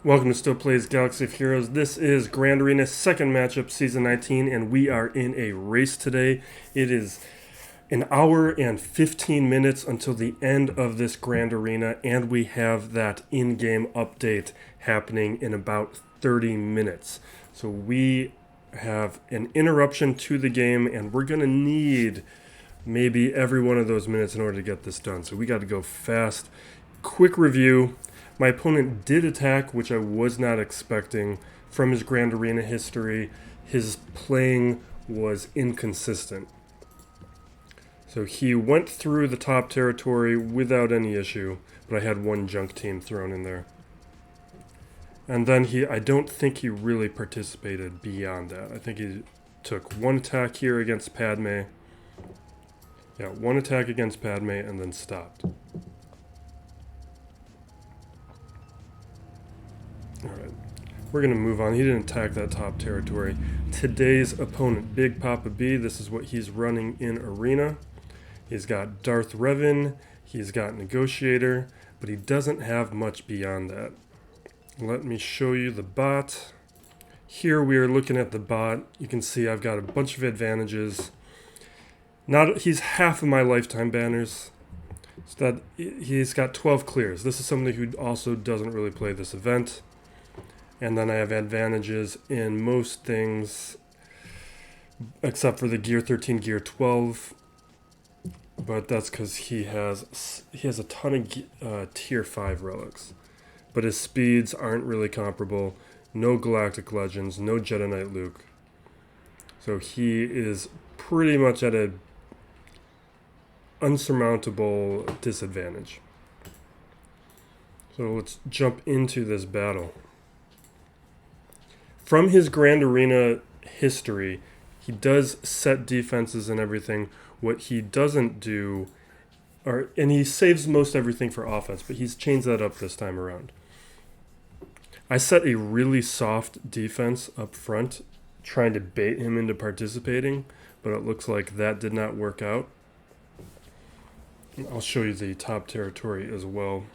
Welcome to Still Plays Galaxy of Heroes. This is Grand Arena second matchup, Season 19, and we are in a race today. It is an hour and 15 minutes until the end of this Grand Arena, and we have that in-game update happening in about 30 minutes. So we have an interruption to the game, and we're going to need maybe every one of those minutes in order to get this done. So we got to go fast. Quick review. My opponent did attack, which I was not expecting. From his Grand Arena history, his playing was inconsistent. So he went through the top territory without any issue, but I had one junk team thrown in there. And then I don't think he really participated beyond that. I think he took one attack here against Padme. Yeah, one attack against Padme and then stopped. Alright, we're going to move on. He didn't attack that top territory. Today's opponent, Big Papa B, this is what he's running in Arena. He's got Darth Revan, he's got Negotiator, but he doesn't have much beyond that. Let me show you the bot. Here we are looking at the bot. You can see I've got a bunch of advantages. He's half of my lifetime banners. So that he's got 12 clears. This is somebody who also doesn't really play this event. And then I have advantages in most things, except for the Gear 13, Gear 12. But that's because he has a ton of Tier 5 relics. But his speeds aren't really comparable. No Galactic Legends, no Jedi Knight Luke. So he is pretty much at an unsurmountable disadvantage. So let's jump into this battle. From his Grand Arena history, he does set defenses and everything. What he doesn't do, and he saves most everything for offense, but he's changed that up this time around. I set a really soft defense up front, trying to bait him into participating, but it looks like that did not work out. I'll show you the top territory as well.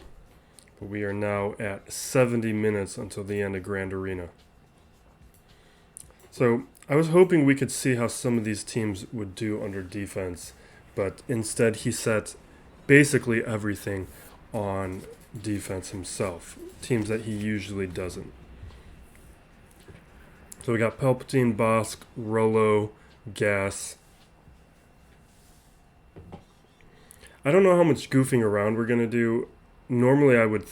But we are now at 70 minutes until the end of Grand Arena. So I was hoping we could see how some of these teams would do under defense, but instead he set basically everything on defense himself, teams that he usually doesn't. So we got Palpatine, Bosk, Rolo, Gas. I don't know how much goofing around we're going to do. Normally I would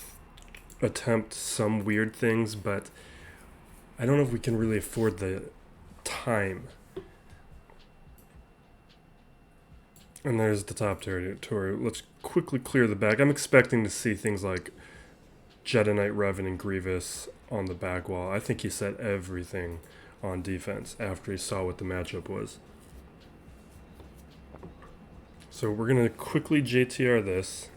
attempt some weird things, but I don't know if we can really afford the time. And there's the top territory. Let's quickly clear the back. I'm expecting to see things like Jedi Knight Revan and Grievous on the back wall. I think he set everything on defense after he saw what the matchup was. So we're going to quickly JTR this.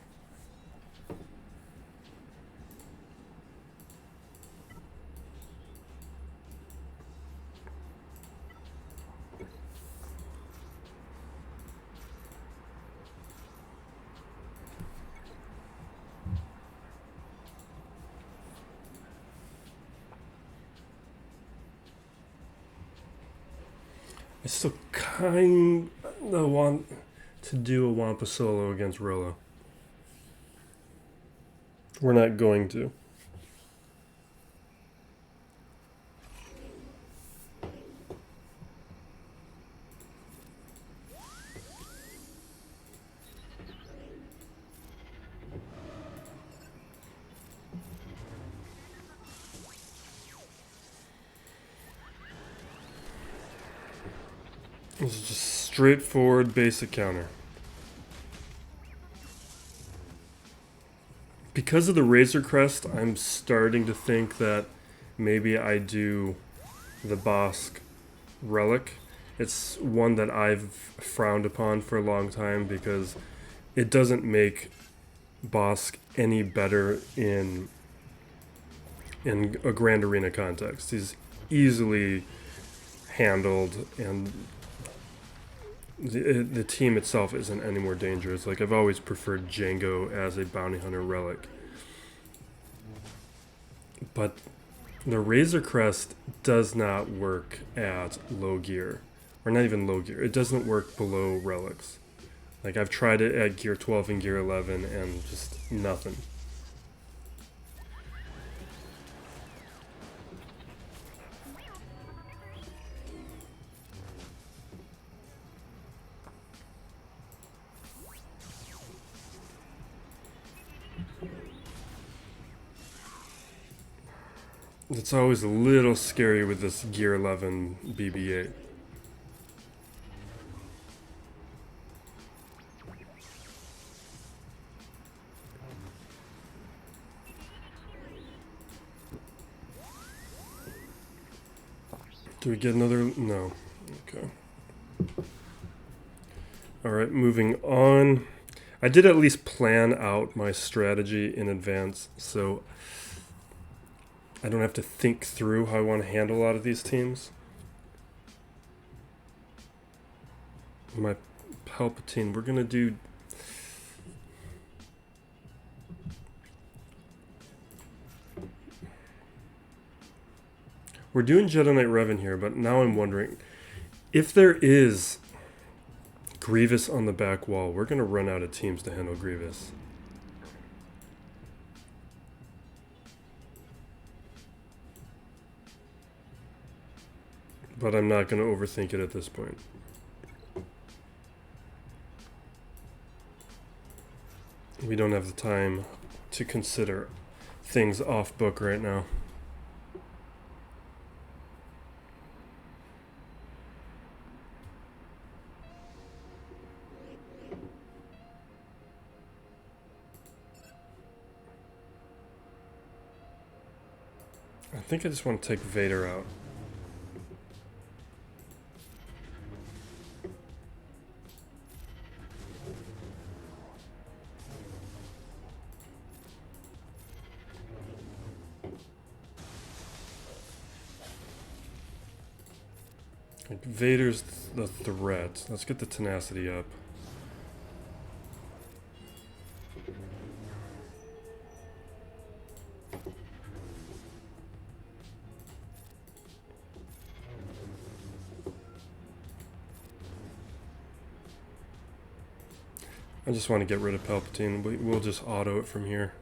I still kind of want to do a Wampa solo against Rolo. We're not going to. This is just straightforward basic counter. Because of the Razor Crest, I'm starting to think that maybe I do the Bosk Relic. It's one that I've frowned upon for a long time because it doesn't make Bosk any better in a Grand Arena context. He's easily handled, and the team itself isn't any more dangerous. Like, I've always preferred Jango as a bounty hunter relic. But the Razor Crest does not work at low gear. Or not even low gear. It doesn't work below relics. Like, I've tried it at gear 12 and gear 11 and just nothing. It's always a little scary with this gear 11 BB-8. Do we get another? No. Okay. Alright, moving on. I did at least plan out my strategy in advance, so I don't have to think through how I want to handle a lot of these teams. My Palpatine, we're going to do... We're doing Jedi Knight Revan here, but now I'm wondering, if there is Grievous on the back wall, we're going to run out of teams to handle Grievous. But I'm not going to overthink it at this point. We don't have the time to consider things off book right now. I think I just want to take Vader out. Like, Vader's the threat. Let's get the tenacity up. I just want to get rid of Palpatine. We'll just auto it from here.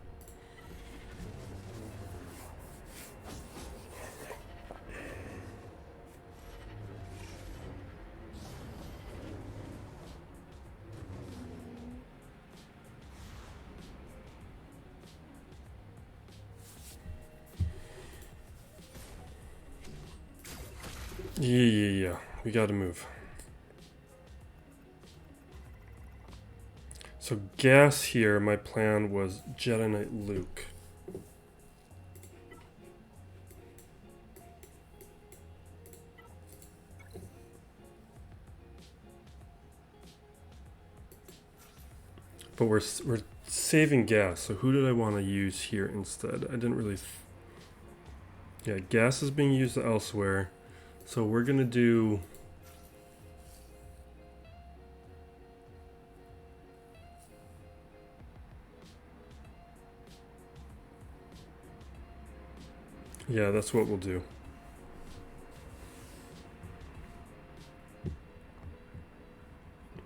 Yeah. We gotta move. So gas here, my plan was Jedi Knight Luke. But we're saving gas, so who did I want to use here instead? I didn't really... Yeah, gas is being used elsewhere. So we're going to do... Yeah, that's what we'll do.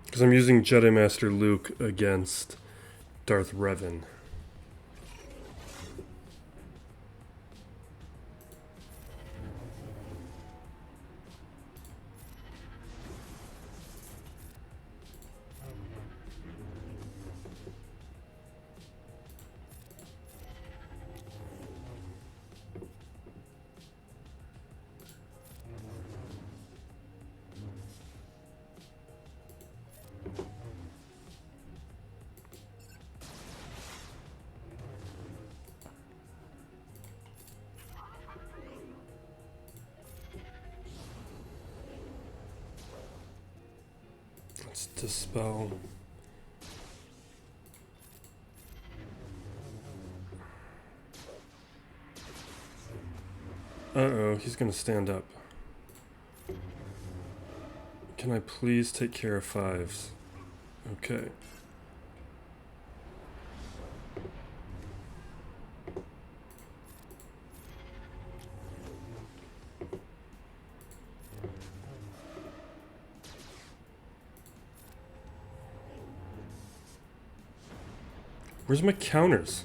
Because I'm using Jedi Master Luke against Darth Revan. Let's dispel. Uh-oh, he's gonna stand up. Can I please take care of fives? Okay. Where's my counters?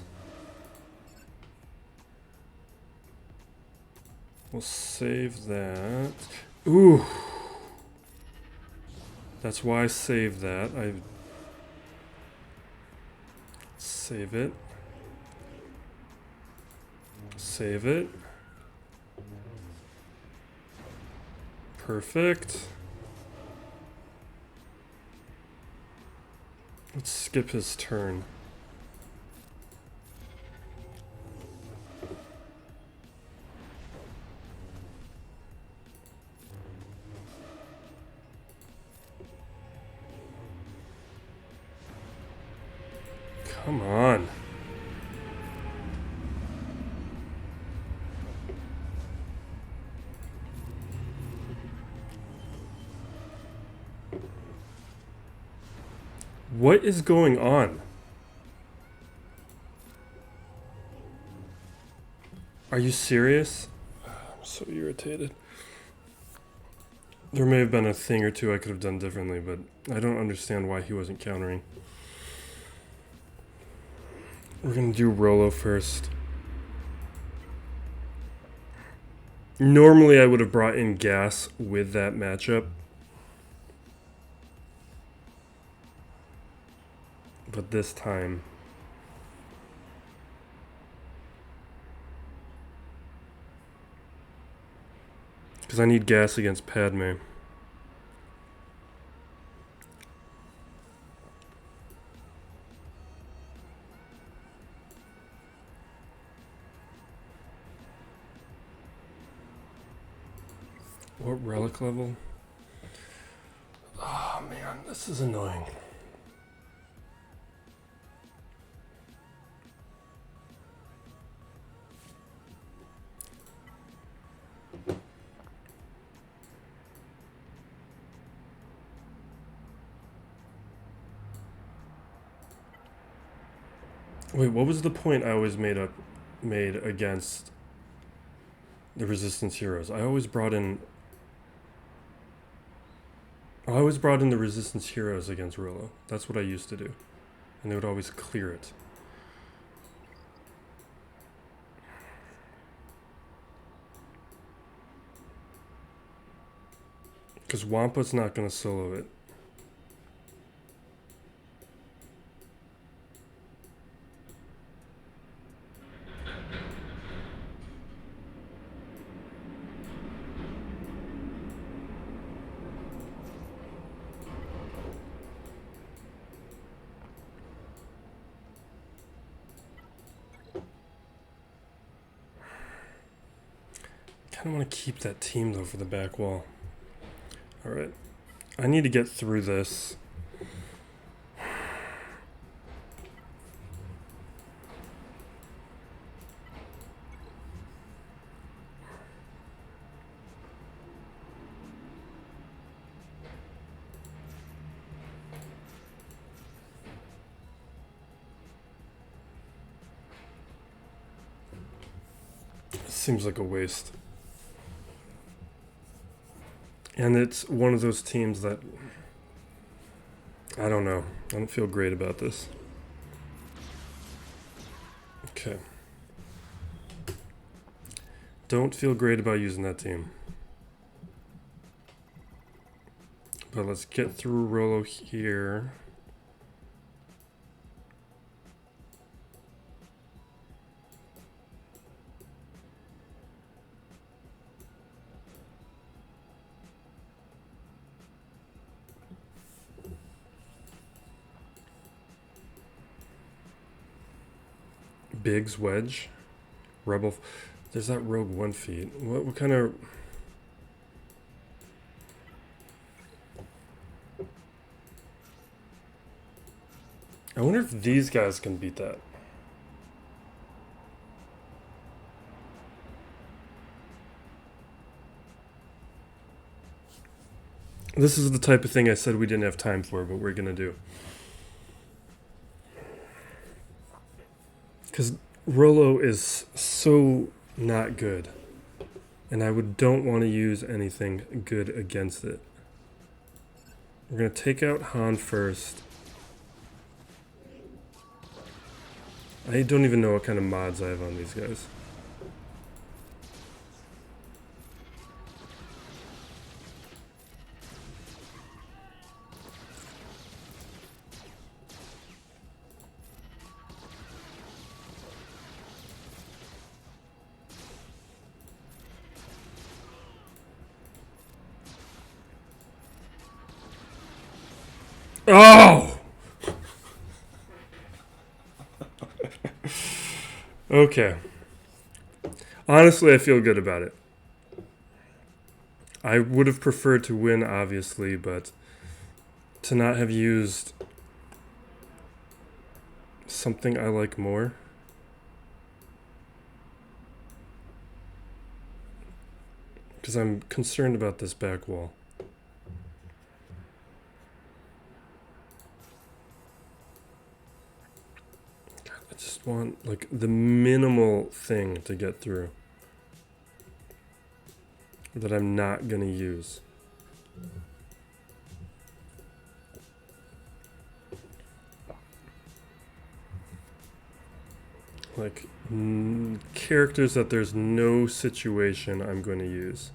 We'll save that. Ooh. That's why I saved that. I save it. Save it. Perfect. Let's skip his turn. Come on. What is going on? Are you serious? I'm so irritated. There may have been a thing or two I could have done differently, but I don't understand why he wasn't countering. We're going to do Rolo first. Normally I would have brought in gas with that matchup. But this time... because I need gas against Padme. What relic level? Oh man, this is annoying. Wait, what was the point I always made against the Resistance heroes? I always brought in the Resistance heroes against Rolo. That's what I used to do. And they would always clear it. Because Wampa's not going to solo it. I don't want to keep that team though for the back wall. Alright. I need to get through this. Seems like a waste. And it's one of those teams that, I don't know. I don't feel great about this. Okay. Don't feel great about using that team. But let's get through Rolo here. Biggs, Wedge, Rebel. There's that Rogue 1 feat. What kind of... I wonder if these guys can beat that. This is the type of thing I said we didn't have time for, but we're going to do. Because Rolo is so not good. And I don't want to use anything good against it. We're going to take out Han first. I don't even know what kind of mods I have on these guys. Oh! Okay. Honestly, I feel good about it. I would have preferred to win, obviously, but to not have used something I like more. Because I'm concerned about this back wall. God, I just want, like, the minimal thing to get through that I'm not going to use. Like, characters that there's no situation I'm going to use.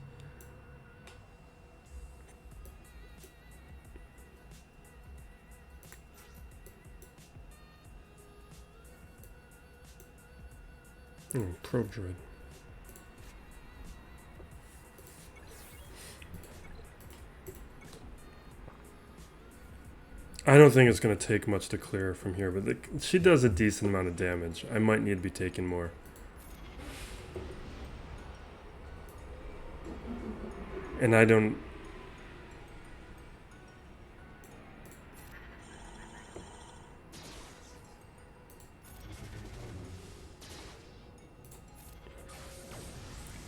Probe droid. I don't think it's going to take much to clear her from here, but she does a decent amount of damage. I might need to be taking more. And I don't...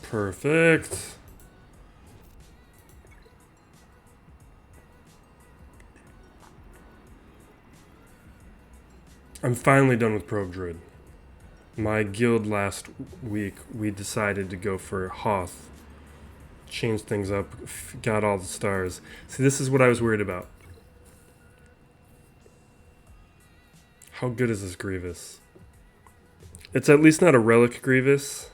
Perfect. I'm finally done with Probe Droid. My guild last week, we decided to go for Hoth. Changed things up, got all the stars. See, this is what I was worried about. How good is this Grievous? It's at least not a Relic Grievous.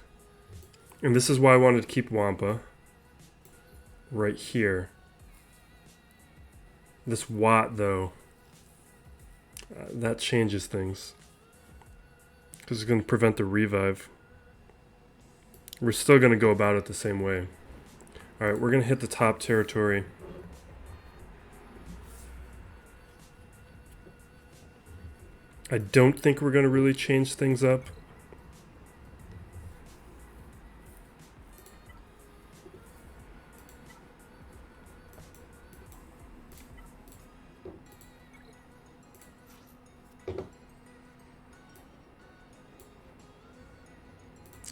And this is why I wanted to keep Wampa. Right here. This Watt, though. That changes things. Because it's going to prevent the revive. We're still going to go about it the same way. Alright, we're going to hit the top territory. I don't think we're going to really change things up.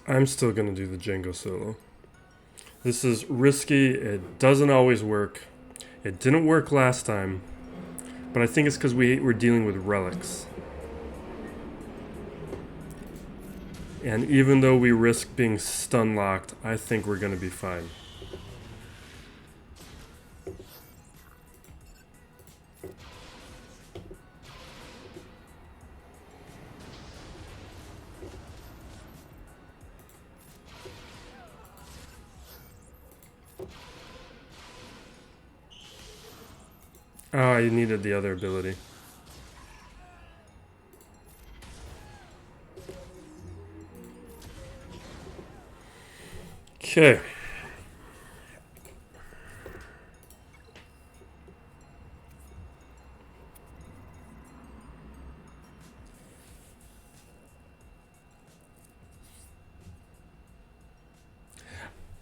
I'm still going to do the Jango solo. This is risky. It doesn't always work. It didn't work last time. But I think it's because we're dealing with relics. And even though we risk being stun locked, I think we're going to be fine. Oh, I needed the other ability. Okay.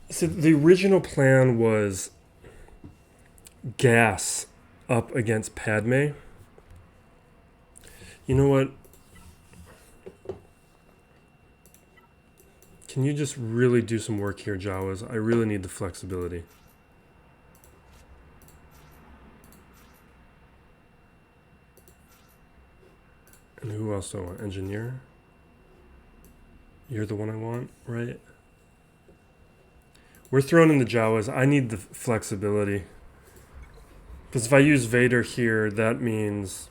So the original plan was gas up against Padme. You know what? Can you just really do some work here, Jawas? I really need the flexibility. And who else do I want? Engineer? You're the one I want, right? We're throwing in the Jawas. I need the flexibility. Because if I use Vader here, that means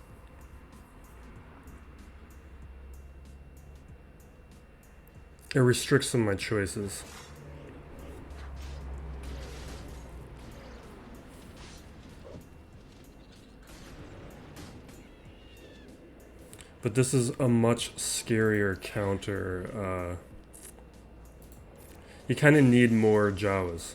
It restricts some of my choices. But this is a much scarier counter. You kind of need more Jawas.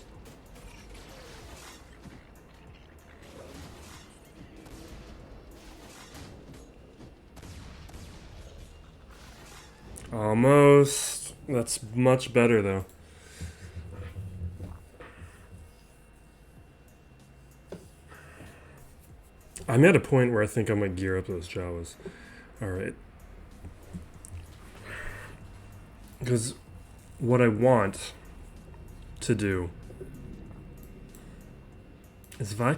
Almost. That's much better though. I'm at a point where I think I might gear up those Jawas. Alright. Because what I want to do is if I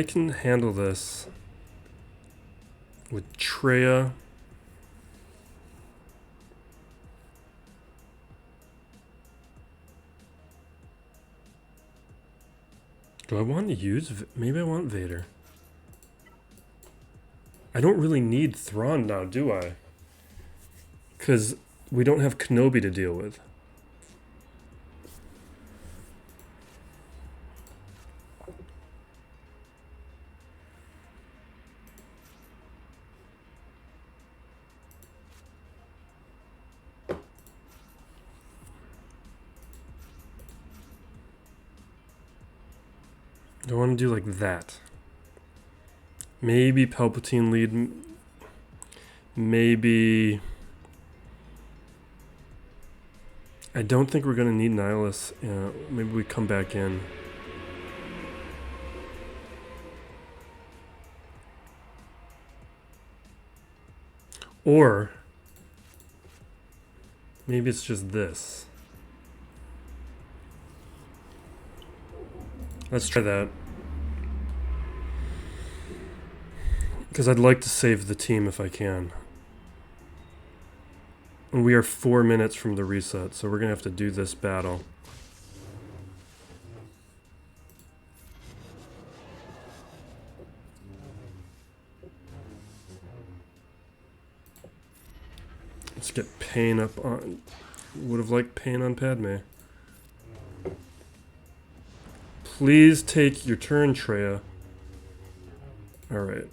can handle this with Traya do I want to use maybe I want Vader. I don't really need Thrawn now, do I? Because we don't have Kenobi to deal with. Do I want to do like that? Maybe Palpatine lead. Maybe. I don't think we're going to need Nihilus. Yeah, maybe we come back in. Or. Maybe it's just this. Let's try that. Because I'd like to save the team if I can. And we are 4 minutes from the reset, so we're going to have to do this battle. Let's get Pain up on... Would have liked Pain on Padme. Please take your turn, Traya. Alright.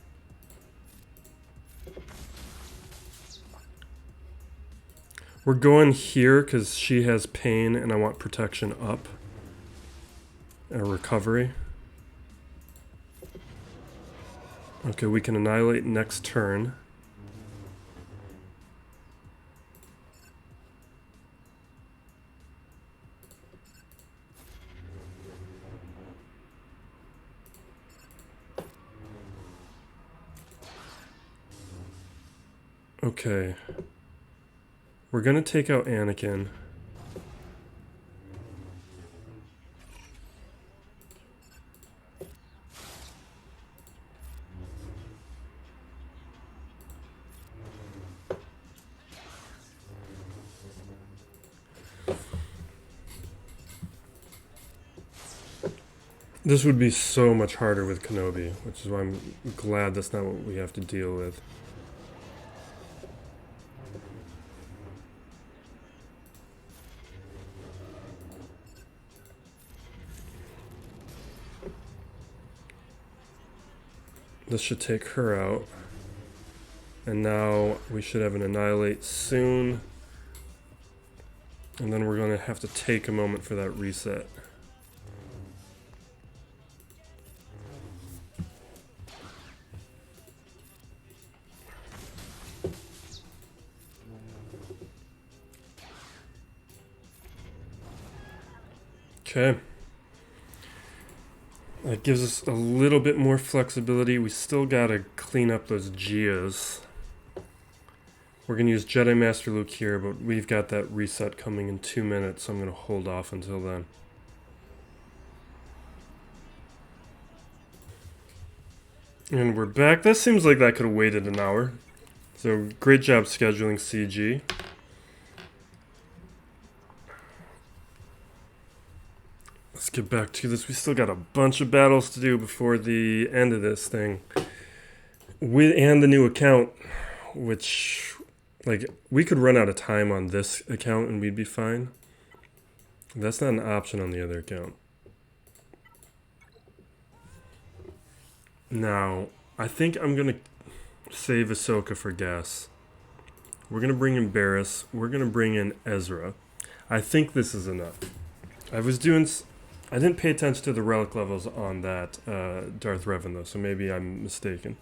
We're going here because she has Pain and I want protection up. And recovery. Okay, we can annihilate next turn. Okay. We're gonna take out Anakin. This would be so much harder with Kenobi, which is why I'm glad that's not what we have to deal with. This should take her out. And now we should have an annihilate soon. And then we're going to have to take a moment for that reset. Okay. That gives us a little bit more flexibility. We still gotta clean up those Geos. We're gonna use Jedi Master Luke here, but we've got that reset coming in 2 minutes, so I'm gonna hold off until then. And we're back. That seems like that could have waited an hour. So great job scheduling, CG. Let's get back to this. We still got a bunch of battles to do before the end of this thing. And the new account, which, like, we could run out of time on this account and we'd be fine. That's not an option on the other account. Now, I think I'm going to save Ahsoka for gas. We're going to bring in Barriss. We're going to bring in Ezra. I think this is enough. I didn't pay attention to the relic levels on that Darth Revan, though, so maybe I'm mistaken.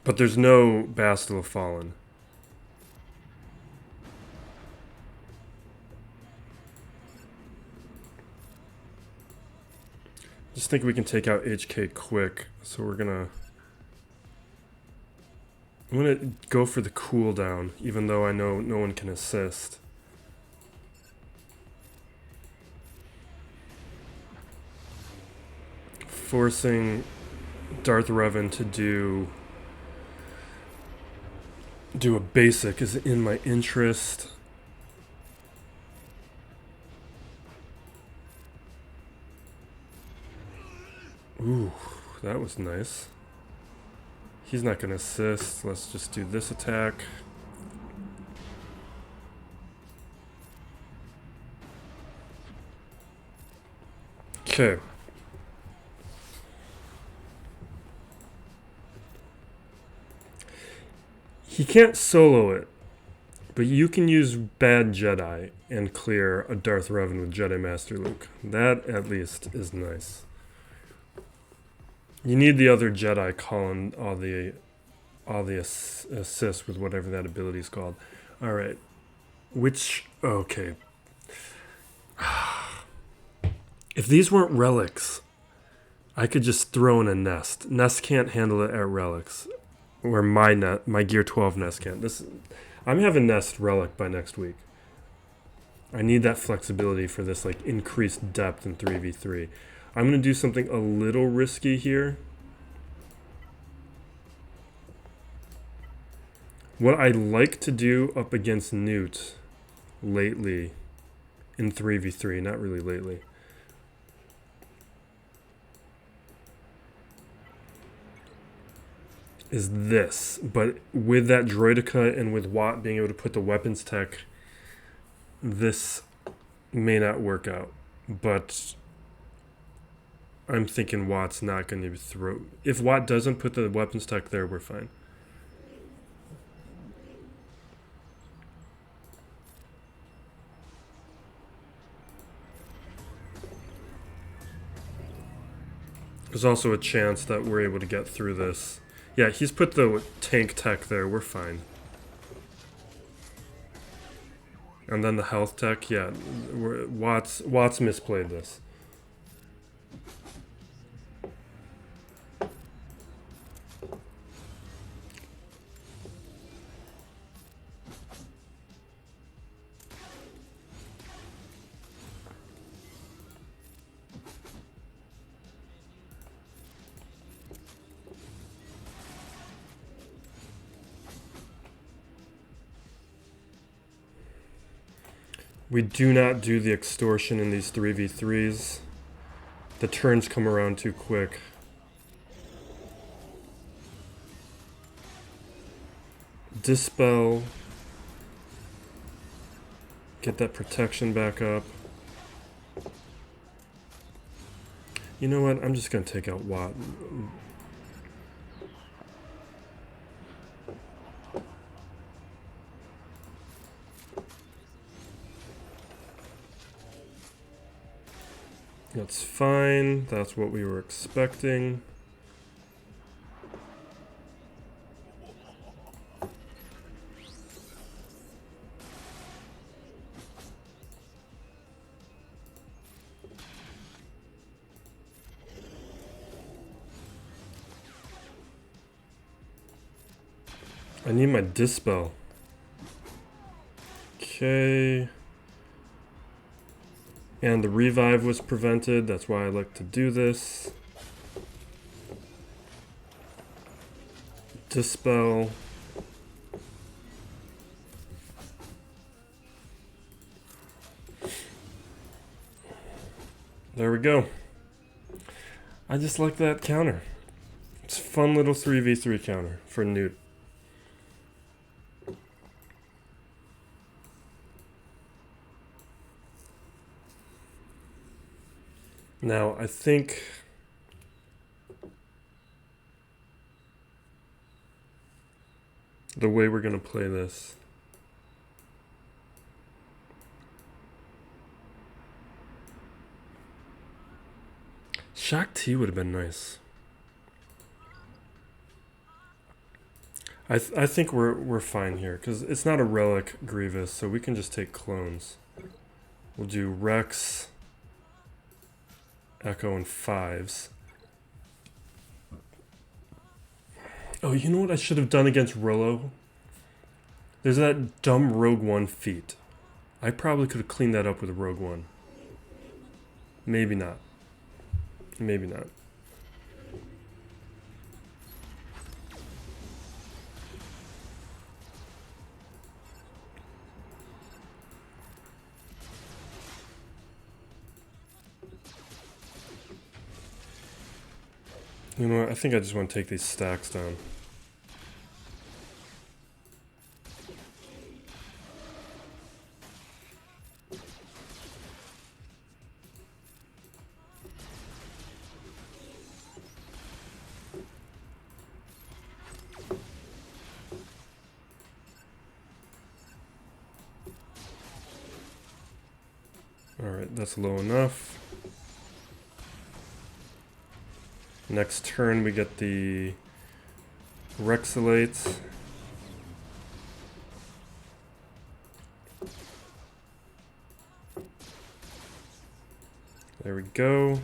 But there's no Bastila Fallen. Just think we can take out HK quick, so I'm gonna go for the cooldown, even though I know no one can assist. Forcing Darth Revan to do a basic is in my interest. Ooh, that was nice. He's not going to assist. Let's just do this attack. Okay. He can't solo it, but you can use Bad Jedi and clear a Darth Revan with Jedi Master Luke. That, at least, is nice. You need the other Jedi calling all the assists with whatever that ability is called. All right. Okay. If these weren't relics, I could just throw in a nest. Nest can't handle it at relics. Or my Gear 12 nest can't. I'm having nest relic by next week. I need that flexibility for this like increased depth in 3v3. I'm going to do something a little risky here. What I like to do up against Nute lately in 3v3, not really lately, is this. But with that Droideka and with Watt being able to put the weapons tech, this may not work out. But I'm thinking Watt's not going to throw. If Watt doesn't put the weapons tech there, we're fine. There's also a chance that we're able to get through this. Yeah, he's put the tank tech there. We're fine. And then the health tech. Yeah, Watt's misplayed this. We do not do the extortion in these 3v3s. The turns come around too quick. Dispel. Get that protection back up. You know what? I'm just going to take out Watt. That's fine. That's what we were expecting. I need my dispel. Okay. And the revive was prevented. That's why I like to do this. Dispel. There we go. I just like that counter. It's a fun little 3v3 counter for Nute. Now, I think the way we're going to play this, Shaak T would have been nice. I think we're fine here because it's not a relic Grievous, so we can just take clones. We'll do Rex, Echo, and 5s. Oh, you know what I should have done against Rolo? There's that dumb Rogue One feat. I probably could have cleaned that up with Rogue One. Maybe not. Maybe not. You know what? I think I just want to take these stacks down. Alright, that's low enough. Next turn we get the Rexilate. There we go.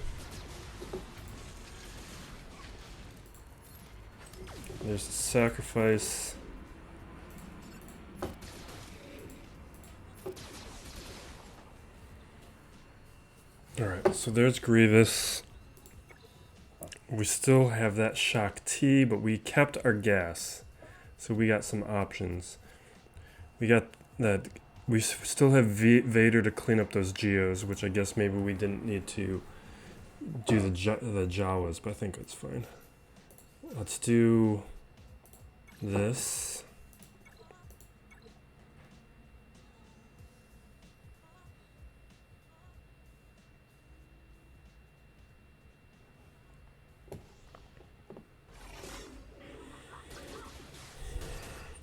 There's the sacrifice. Alright, so there's Grievous. We still have that Shaak T, but we kept our gas. So we got some options. We got that. We still have Vader to clean up those Geos, which I guess maybe we didn't need to do the Jawas, but I think it's fine. Let's do this.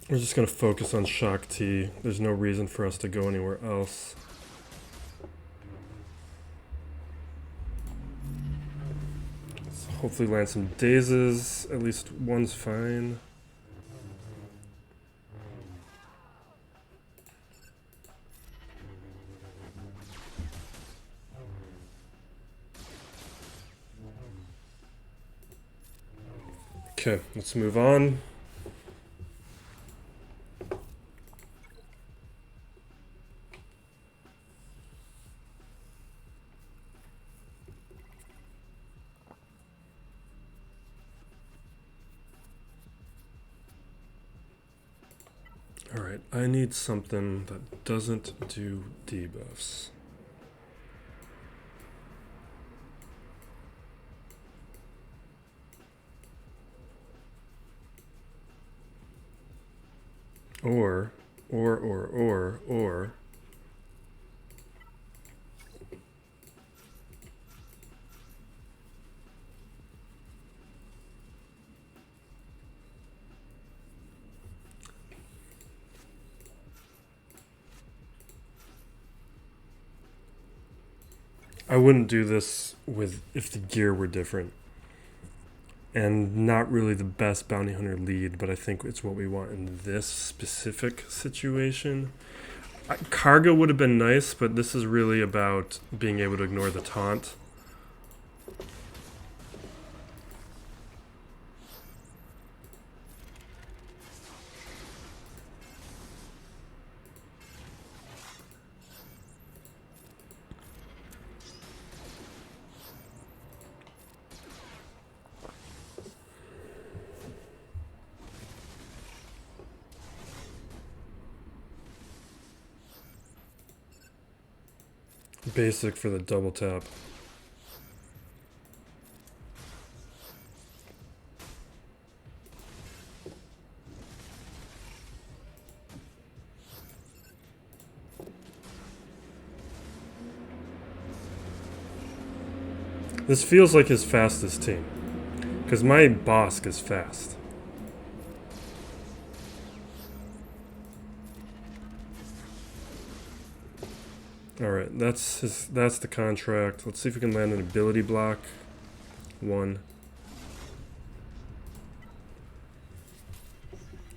We're just going to focus on Shaak T. There's no reason for us to go anywhere else. Let's hopefully land some dazes. At least one's fine. Okay, let's move on. Alright, I need something that doesn't do debuffs. Or I wouldn't do this with if the gear were different. And not really the best bounty hunter lead, but I think it's what we want in this specific situation. Cargo would have been nice, but this is really about being able to ignore the taunt. Basic for the double tap. This feels like his fastest team. Because my Bosk is fast. Alright, that's the contract. Let's see if we can land an ability block. 1.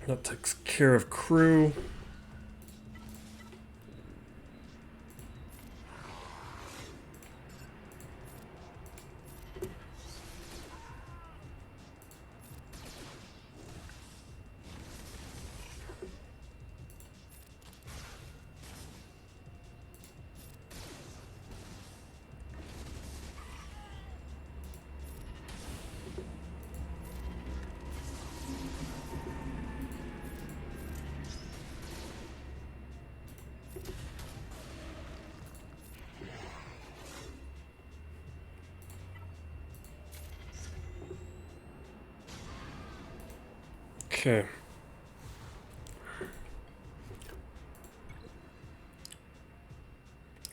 That takes care of crew. Okay.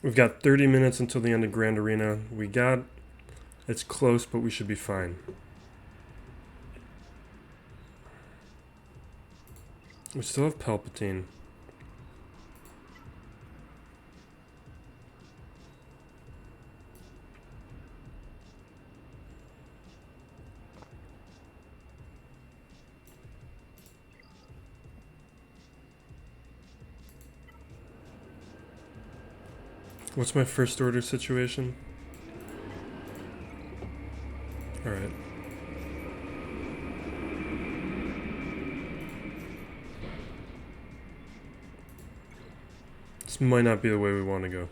We've got 30 minutes until the end of Grand Arena. It's close, but we should be fine. We still have Palpatine. What's my first order situation? Alright. This might not be the way we want to go.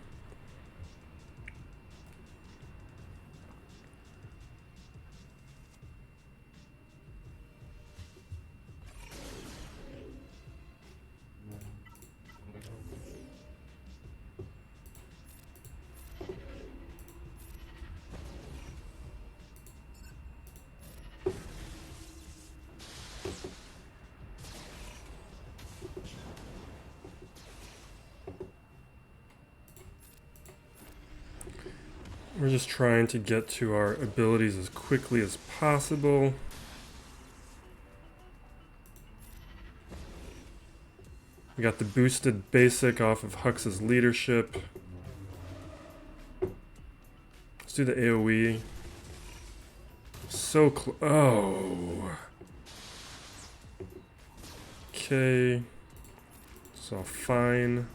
We're just trying to get to our abilities as quickly as possible. We got the boosted basic off of Hux's leadership. Let's do the AoE. So close. Oh. Okay. It's all fine.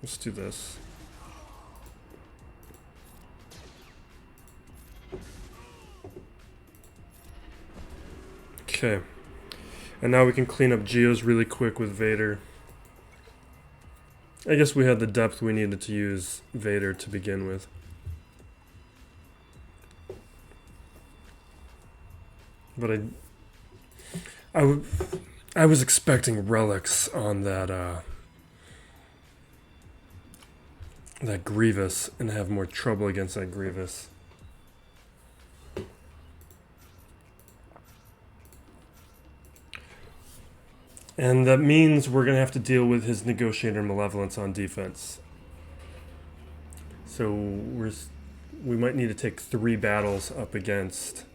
Let's do this. Okay, and now we can clean up Geos really quick with Vader. I guess we had the depth we needed to use Vader to begin with. But I was expecting relics on that that Grievous and have more trouble against that Grievous. And that means we're going to have to deal with his Negotiator Malevolence on defense. So we might need to take 3 battles up against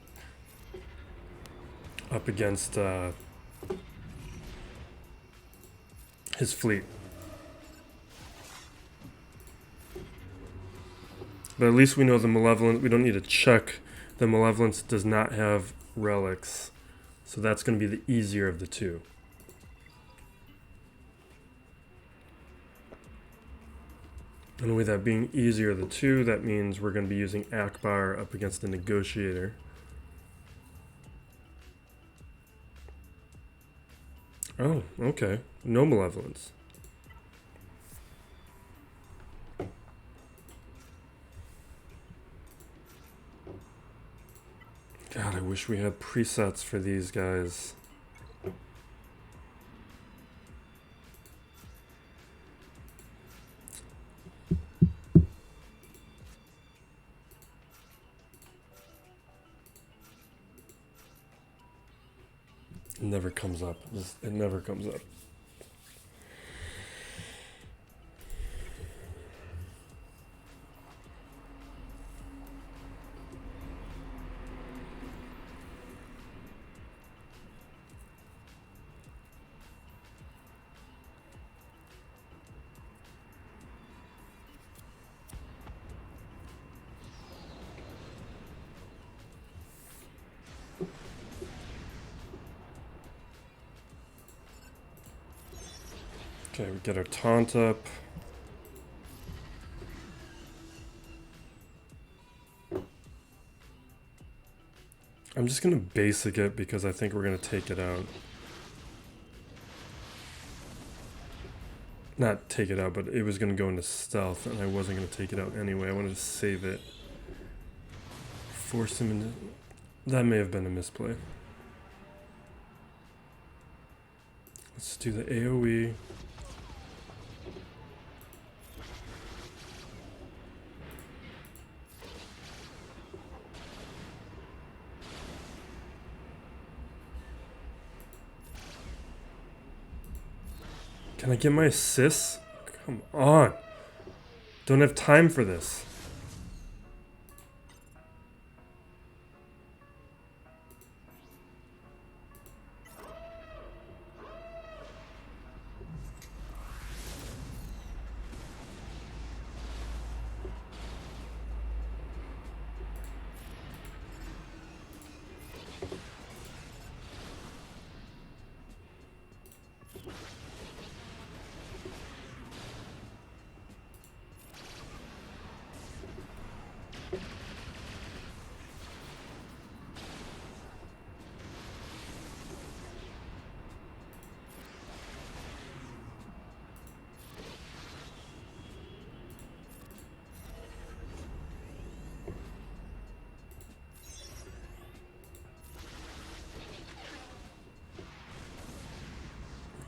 his fleet. But at least we know the Malevolence, we don't need to check. The Malevolence does not have relics. So that's going to be the easier of the two. And with that being easier of the two, that means we're going to be using Akbar up against the Negotiator. Oh, okay. No Malevolence. God, I wish we had presets for these guys. It never comes up. It never comes up. Okay, we get our taunt up. I'm just gonna basic it because I think we're gonna take it out. Not take it out, but it was gonna go into stealth and I wasn't gonna take it out anyway. I wanted to save it. Force him into... That may have been a misplay. Let's do the AoE. Can I get my assists? Come on. Don't have time for this.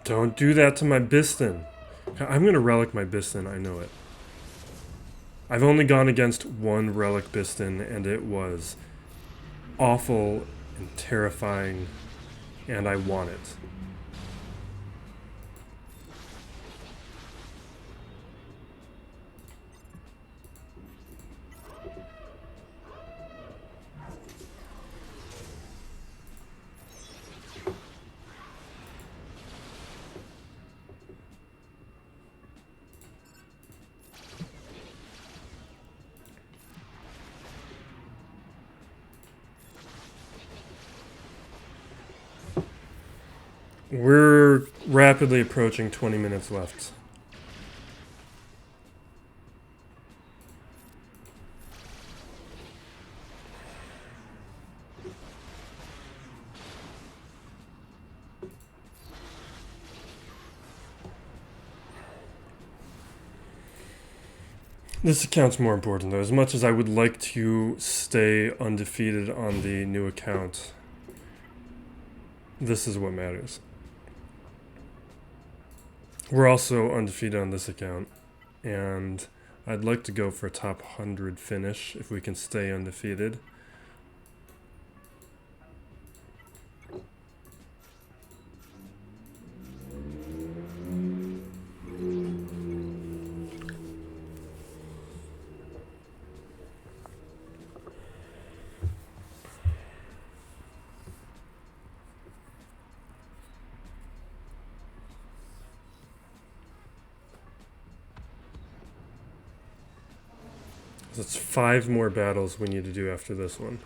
Don't do that to my Biston. I'm going to relic my Biston, I know it. I've only gone against one relic Biston, and it was awful and terrifying, and I want it. We're rapidly approaching 20 minutes left. This account's more important though. As much as I would like to stay undefeated on the new account, this is what matters. We're also undefeated on this account, and I'd like to go for a top 100 finish if we can stay undefeated. That's 5 more battles we need to do after this one.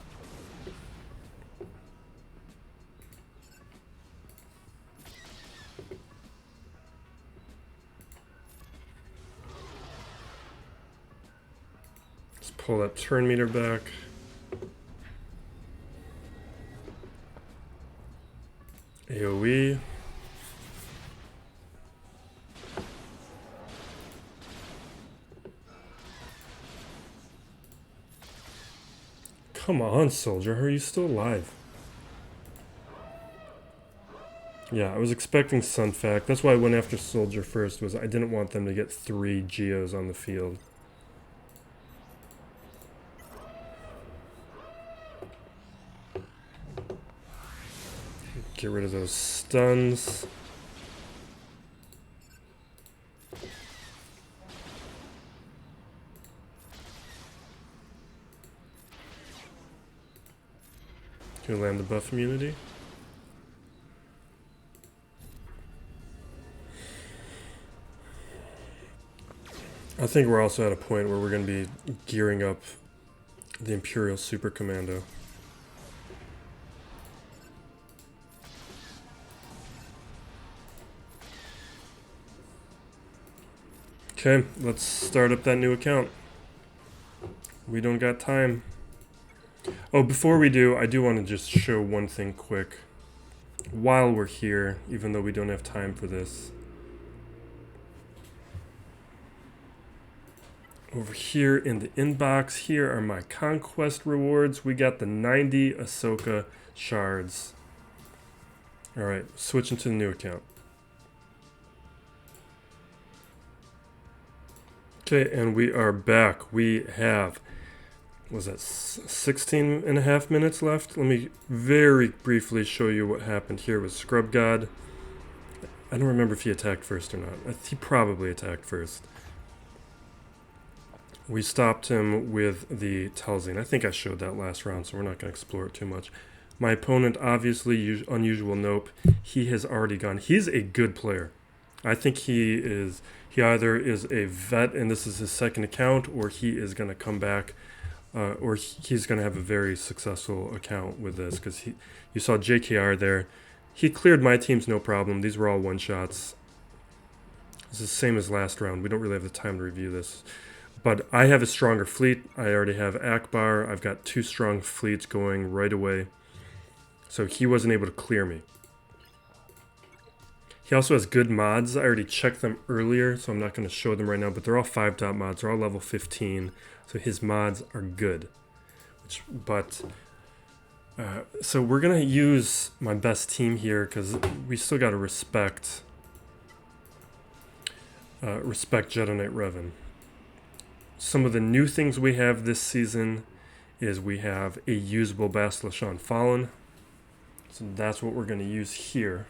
Let's pull that turn meter back. AoE. Come on, soldier. Are you still alive? Yeah, I was expecting Sunfac. That's why I went after soldier first, was I didn't want them to get 3 Geos on the field. Get rid of those stuns. Can we land the buff immunity? I think we're also at a point where we're going to be gearing up the Imperial Super Commando. Okay, let's start up that new account. We don't got time. Oh, before we do, I do want to just show one thing quick. While we're here, even though we don't have time for this. Over here in the inbox, here are my conquest rewards. We got the 90 Ahsoka shards. Alright, switching to the new account. Okay, and we are back. We have, was that 16 and a half minutes left? Let me very briefly show you what happened here with Scrub God. I don't remember if he attacked first or not. He probably attacked first. We stopped him with the Talzine. I think I showed that last round, so we're not going to explore it too much. My opponent, obviously, unusual nope. He has already gone. He's a good player. I think he either is a vet and this is his second account, or he is going to come back, or he's going to have a very successful account with this, because you saw JKR there. He cleared my teams no problem. These were all one-shots. It's the same as last round. We don't really have the time to review this. But I have a stronger fleet. I already have Akbar. I've got 2 strong fleets going right away. So he wasn't able to clear me. He also has good mods. I already checked them earlier, so I'm not going to show them right now. But they're all 5-dot mods. They're all level 15. So his mods are good. So we're going to use my best team here, because we still got to respect Jedi Knight Revan. Some of the new things we have this season is we have a usable Bastila Fallen. So that's what we're going to use here.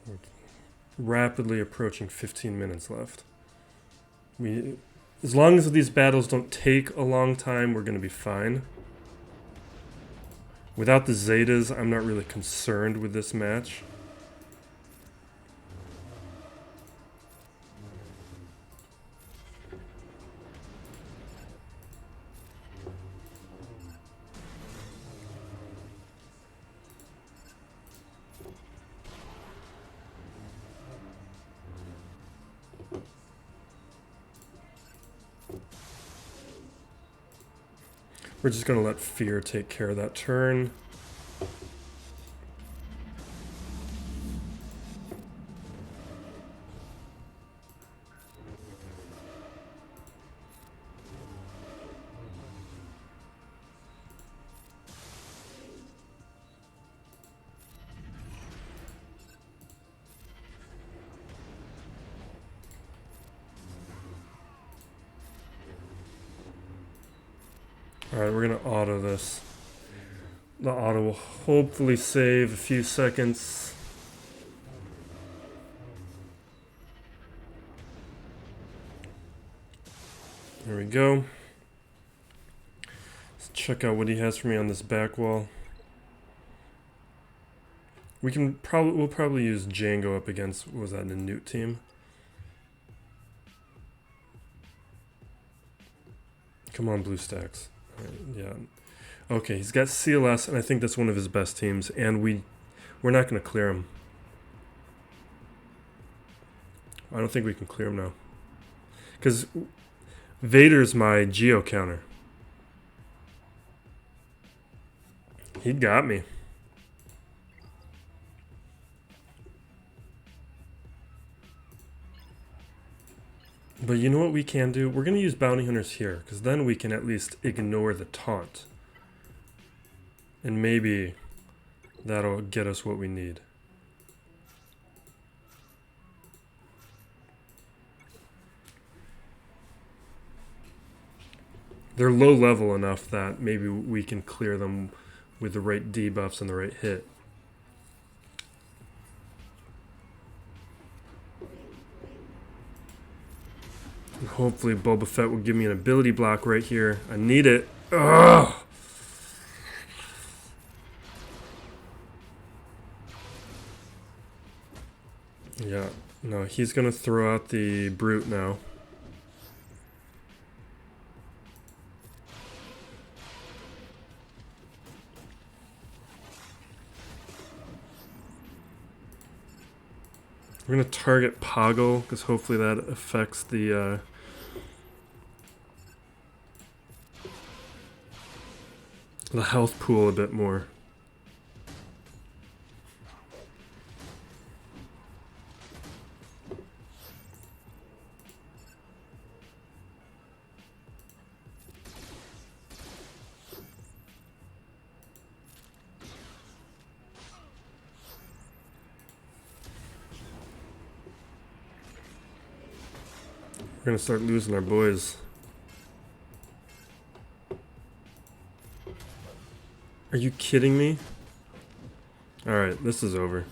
We're rapidly approaching 15 minutes left. As long as these battles don't take a long time, we're going to be fine. Without the Zetas, I'm not really concerned with this match. We're just going to let Fear take care of that turn. Alright, we're going to auto this. The auto will hopefully save a few seconds. There we go. Let's check out what he has for me on this back wall. We'll probably use Jango up against, what was that, the Nute team? Come on, blue stacks. Yeah. Okay, he's got CLS, and I think that's one of his best teams, and we're not going to clear him. I don't think we can clear him now. Because Vader's my Geo counter. He got me. But you know what we can do? We're going to use bounty hunters here, because then we can at least ignore the taunt. And maybe that'll get us what we need. They're low level enough that maybe we can clear them with the right debuffs and the right hit. And hopefully Boba Fett will give me an ability block right here. I need it. Ugh! Yeah, no, he's going to throw out the Brute now. We're gonna target Poggle because hopefully that affects the health pool a bit more. We're gonna start losing our boys. Are you kidding me? Alright, this is over.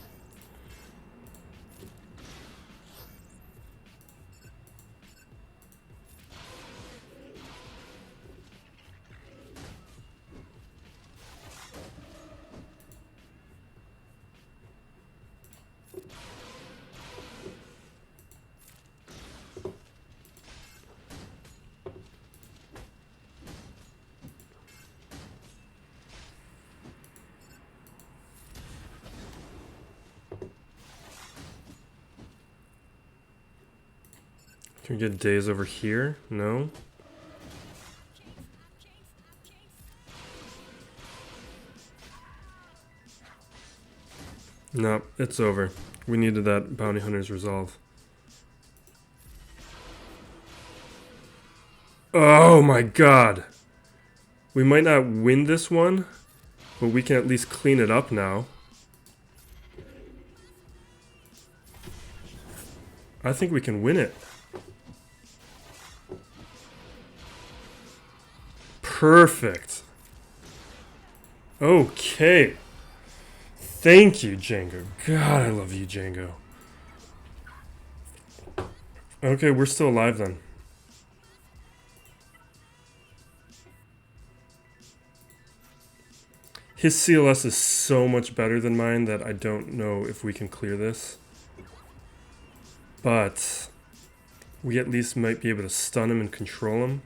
Can we get days over here? No? No, it's over. We needed that bounty hunter's resolve. Oh my god! We might not win this one, but we can at least clean it up now. I think we can win it. Perfect. Okay. Thank you, Jango. God, I love you, Jango. Okay, we're still alive then. His CLS is so much better than mine that I don't know if we can clear this. But we at least might be able to stun him and control him.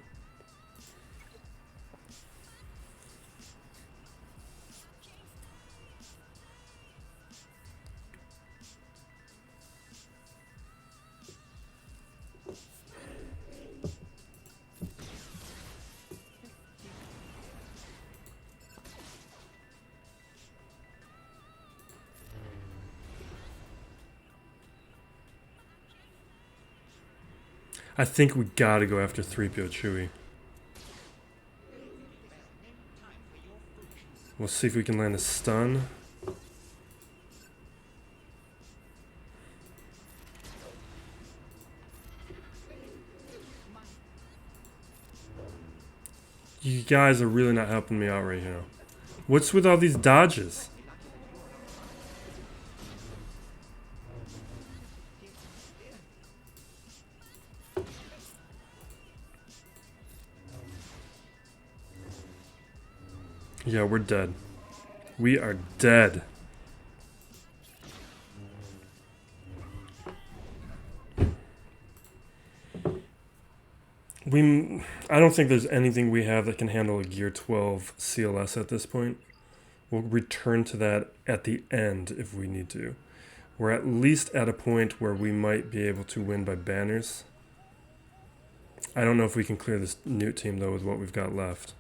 I think we gotta go after 3PO Chewie. We'll see if we can land a stun. You guys are really not helping me out right now. What's with all these dodges? Yeah, we're dead. We are dead. I don't think there's anything we have that can handle a Gear 12 CLS at this point. We'll return to that at the end if we need to. We're at least at a point where we might be able to win by banners. I don't know if we can clear this Nute team though with what we've got left.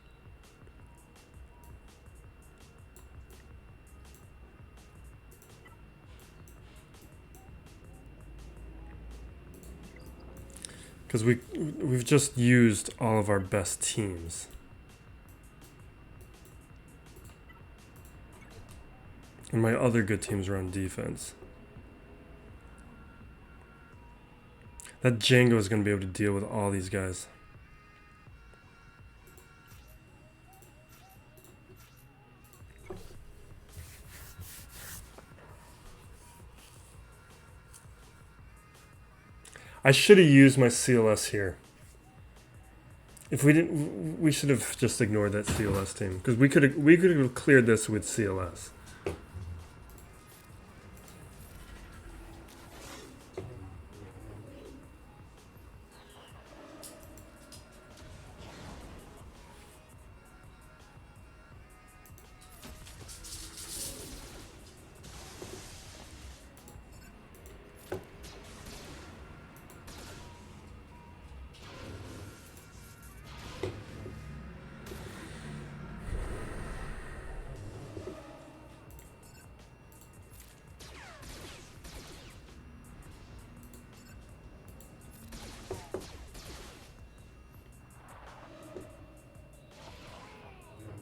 Because we've just used all of our best teams. And my other good teams are on defense. That Jango is going to be able to deal with all these guys. I should have used my CLS here. If we didn't, we should have just ignored that CLS team because we could have cleared this with CLS.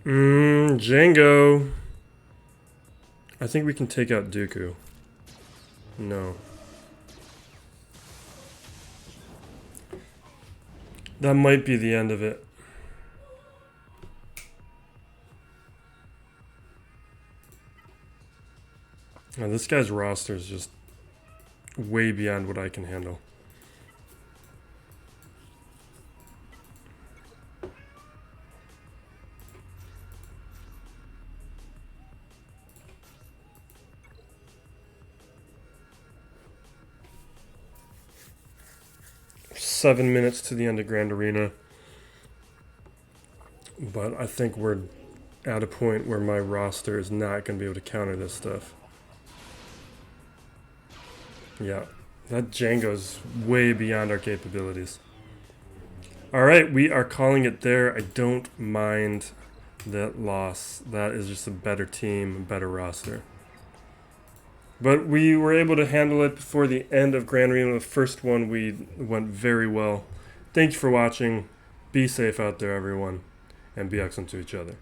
Jango. I think we can take out Dooku. No. That might be the end of it. Now, this guy's roster is just way beyond what I can handle. Seven minutes to the end of Grand Arena. But I think we're at a point where my roster is not going to be able to counter this stuff. Yeah, that Jango's way beyond our capabilities. Alright, we are calling it there. I don't mind that loss. That is just a better team, a better roster. But we were able to handle it before the end of Grand Arena. The first one, we went very well. Thank you for watching. Be safe out there, everyone, and be excellent to each other.